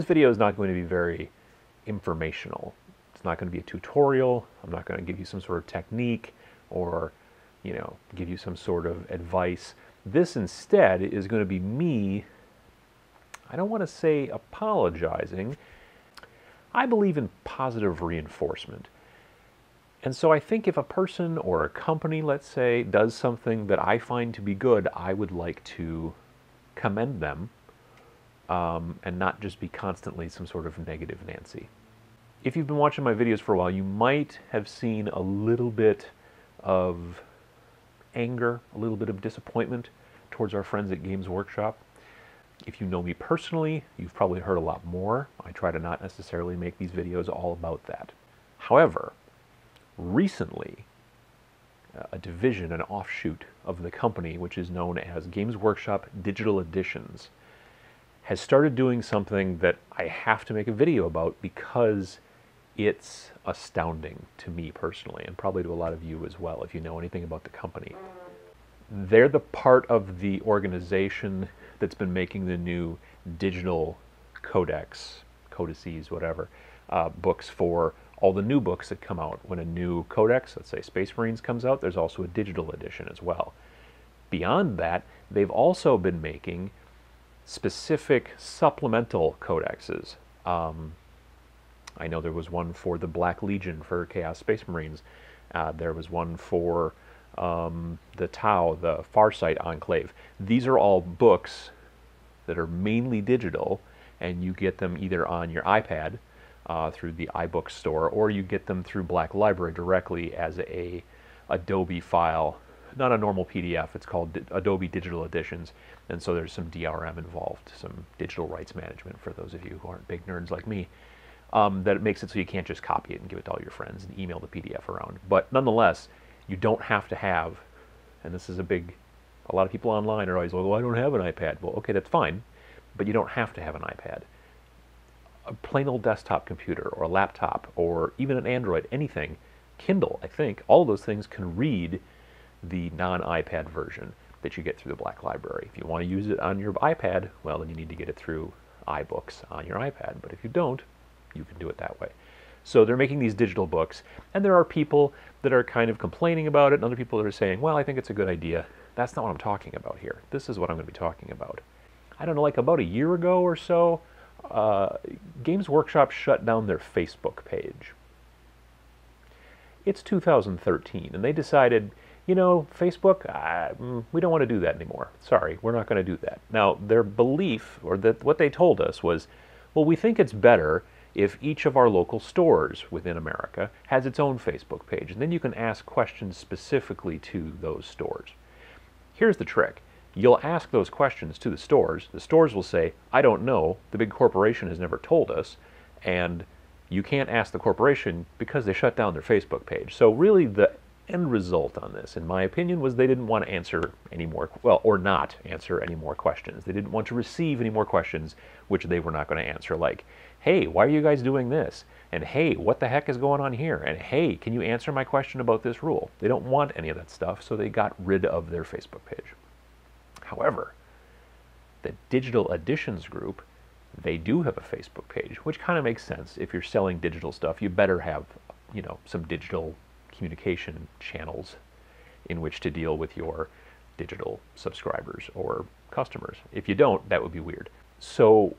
This video is not going to be very informational. It's not going to be a tutorial. I'm not going to give you some sort of technique or, give you some sort of advice. This instead is going to be me, I don't want to say apologizing. I believe in positive reinforcement. And so I think if a person or a company, let's say, does something that I find to be good, I would like to commend them and not just be constantly some sort of negative Nancy. If you've been watching my videos for a while, you might have seen a little bit of anger, a little bit of disappointment towards our friends at Games Workshop. If you know me personally, you've probably heard a lot more. I try to not necessarily make these videos all about that. However, recently, a division, an offshoot of the company, which is known as Games Workshop Digital Editions, has started doing something that I have to make a video about because it's astounding to me personally, and probably to a lot of you as well, if you know anything about the company. They're the part of the organization that's been making the new digital codices, whatever, books for all the new books that come out. When a new codex, let's say Space Marines, comes out, there's also a digital edition as well. Beyond that, they've also been making specific supplemental codexes. I know there was one for the Black Legion for Chaos Space Marines. There was one for the Tau, the Farsight Enclave. These are all books that are mainly digital, and you get them either on your iPad through the iBook store, or you get them through Black Library directly as a Adobe file, not a normal PDF. It's called Adobe Digital Editions, and so there's some DRM involved, some digital rights management for those of you who aren't big nerds like me. That it makes it so you can't just copy it and give it to all your friends and email the PDF around. But nonetheless, you don't have to have, and this is a lot of people online are always like, well, I don't have an iPad. Well, okay, that's fine, but you don't have to have an iPad. A plain old desktop computer or a laptop or even an Android, anything, Kindle, I think, all of those things can read the non-iPad version that you get through the Black Library. If you want to use it on your iPad, well, then you need to get it through iBooks on your iPad. But if you don't, you can do it that way. So they're making these digital books, and there are people that are kind of complaining about it, and other people that are saying, well, I think it's a good idea. That's not what I'm talking about here. This is what I'm going to be talking about. I don't know, like about a year ago or so, Games Workshop shut down their Facebook page. It's 2013, and they decided, Facebook, we don't want to do that anymore. Sorry, we're not going to do that. Now, their belief, or what they told us was, well, we think it's better if each of our local stores within America has its own Facebook page, and then you can ask questions specifically to those stores. Here's the trick. You'll ask those questions to the stores will say, I don't know, the big corporation has never told us, and you can't ask the corporation because they shut down their Facebook page. So really the end result on this, in my opinion, was they didn't want to answer any more, or not answer any more questions. They didn't want to receive any more questions which they were not going to answer, like, hey, why are you guys doing this? And hey, what the heck is going on here? And hey, can you answer my question about this rule? They don't want any of that stuff, so they got rid of their Facebook page. However, the Digital Editions group, they do have a Facebook page, which kind of makes sense. If you're selling digital stuff, you better have, some digital communication channels in which to deal with your digital subscribers or customers. If you don't, that would be weird. So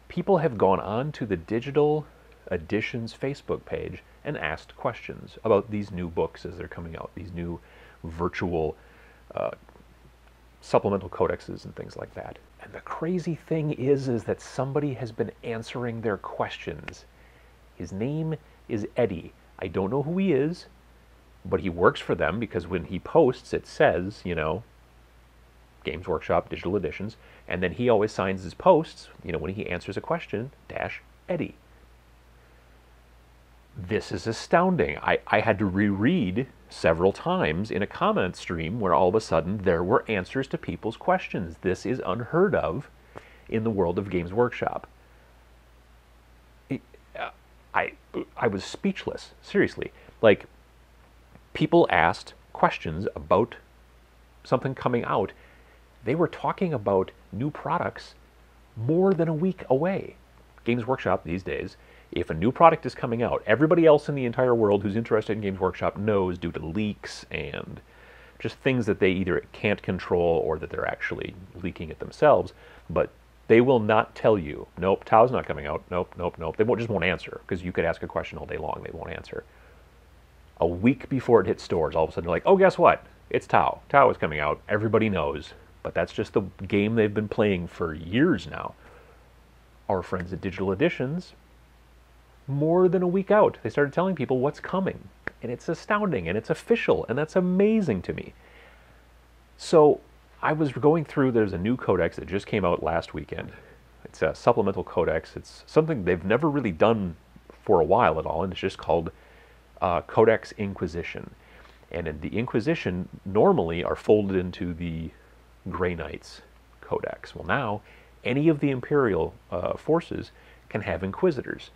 people have gone on to the Digital Editions Facebook page and asked questions about these new books as they're coming out, these new virtual supplemental codexes and things like that. And the crazy thing is that somebody has been answering their questions. His name is Eddie. I don't know who he is, but he works for them because when he posts, it says, Games Workshop Digital Editions, and then he always signs his posts, when he answers a question, -Eddie. This is astounding. I had to reread several times in a comment stream where all of a sudden there were answers to people's questions. This is unheard of in the world of Games Workshop. I was speechless, seriously. Like, people asked questions about something coming out. They were talking about new products more than a week away. Games Workshop these days, if a new product is coming out, everybody else in the entire world who's interested in Games Workshop knows due to leaks and just things that they either can't control or that they're actually leaking it themselves, but they will not tell you, nope, Tao's not coming out, nope, nope, nope. They just won't answer, because you could ask a question all day long, they won't answer. A week before it hits stores, all of a sudden they're like, oh, guess what? It's Tao. Tao is coming out. Everybody knows, but that's just the game they've been playing for years now. Our friends at Digital Editions, more than a week out, they started telling people what's coming. And it's astounding, and it's official, and that's amazing to me. So I was going through, there's a new codex that just came out last weekend. It's a supplemental codex. It's something they've never really done for a while at all, and it's just called Codex Inquisition. And in the Inquisition normally are folded into the Grey Knights Codex. Well, now any of the Imperial forces can have Inquisitors,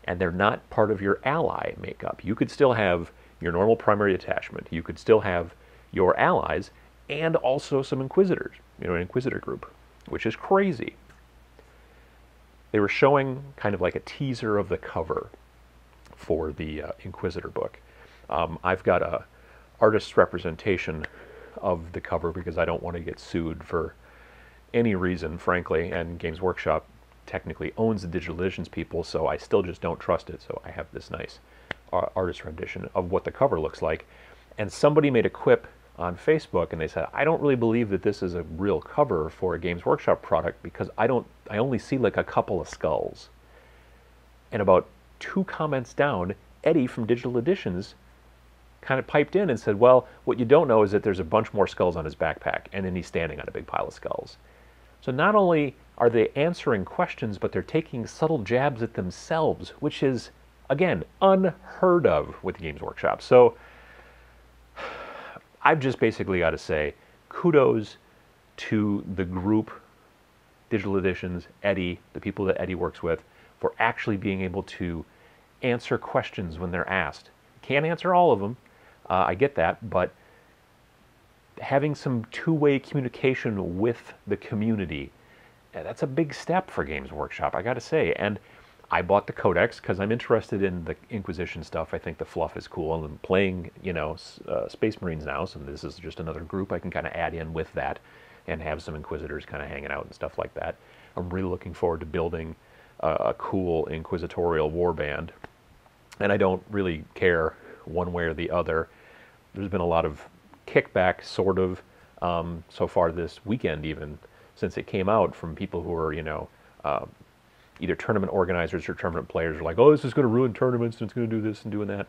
and they're not part of your ally makeup. You could still have your normal primary attachment. You could still have your allies and also some Inquisitors, an Inquisitor group, which is crazy. They were showing kind of like a teaser of the cover for the Inquisitor book. I've got a artist's representation of the cover because I don't want to get sued for any reason, frankly, and Games Workshop technically owns the Digital Editions people, so I still just don't trust it. So I have this nice artist rendition of what the cover looks like. And somebody made a quip on Facebook, and they said, I don't really believe that this is a real cover for a Games Workshop product because I only see like a couple of skulls. And about 2 comments down, Eddie from Digital Editions kind of piped in and said, well, what you don't know is that there's a bunch more skulls on his backpack, and then he's standing on a big pile of skulls. So not only are they answering questions, but they're taking subtle jabs at themselves, which is, again, unheard of with Games Workshop. So I've just basically got to say kudos to the group, Digital Editions, Eddie, the people that Eddie works with, for actually being able to answer questions when they're asked. Can't answer all of them, I get that, but having some two-way communication with the community, that's a big step for Games Workshop, I got to say. And I bought the Codex because I'm interested in the Inquisition stuff. I think the fluff is cool, and I'm playing, Space Marines now, so this is just another group I can kind of add in with that and have some Inquisitors kind of hanging out and stuff like that. I'm really looking forward to building a cool inquisitorial warband, and I don't really care one way or the other. There's been a lot of kickback, sort of, so far this weekend even, since it came out, from people who are, either tournament organizers or tournament players are like, oh, this is going to ruin tournaments, and it's going to do this and doing that.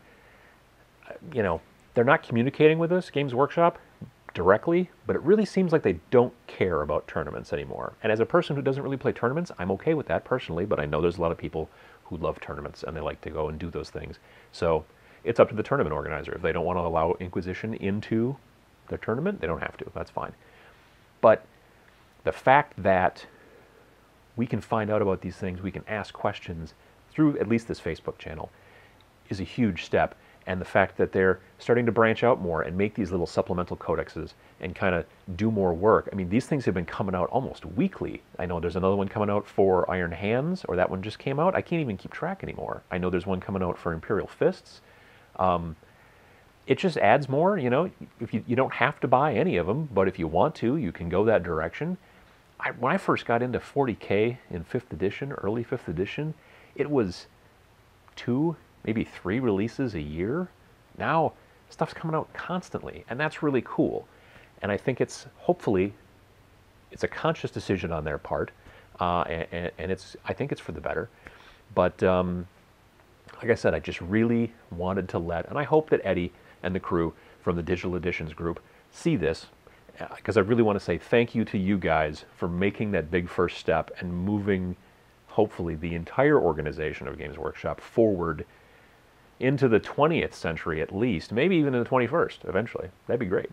They're not communicating with us, Games Workshop, directly, but it really seems like they don't care about tournaments anymore. And as a person who doesn't really play tournaments, I'm okay with that personally, but I know there's a lot of people who love tournaments and they like to go and do those things. So it's up to the tournament organizer. If they don't want to allow Inquisition into their tournament, they don't have to. That's fine. But the fact that we can find out about these things, we can ask questions through at least this Facebook channel, is a huge step. And the fact that they're starting to branch out more and make these little supplemental codexes and kind of do more work. I mean, these things have been coming out almost weekly. I know there's another one coming out for Iron Hands, or that one just came out. I can't even keep track anymore. I know there's one coming out for Imperial Fists. It just adds more, if you don't have to buy any of them, but if you want to, you can go that direction. When I first got into 40K in 5th edition, early 5th edition, it was 2, maybe 3 releases a year. Now, stuff's coming out constantly, and that's really cool. And I think hopefully, it's a conscious decision on their part, and I think it's for the better. But like I said, I just really wanted to and I hope that Eddie and the crew from the Digital Editions group see this, because I really want to say thank you to you guys for making that big first step and moving, hopefully, the entire organization of Games Workshop forward into the 20th century at least, maybe even in the 21st eventually. That'd be great.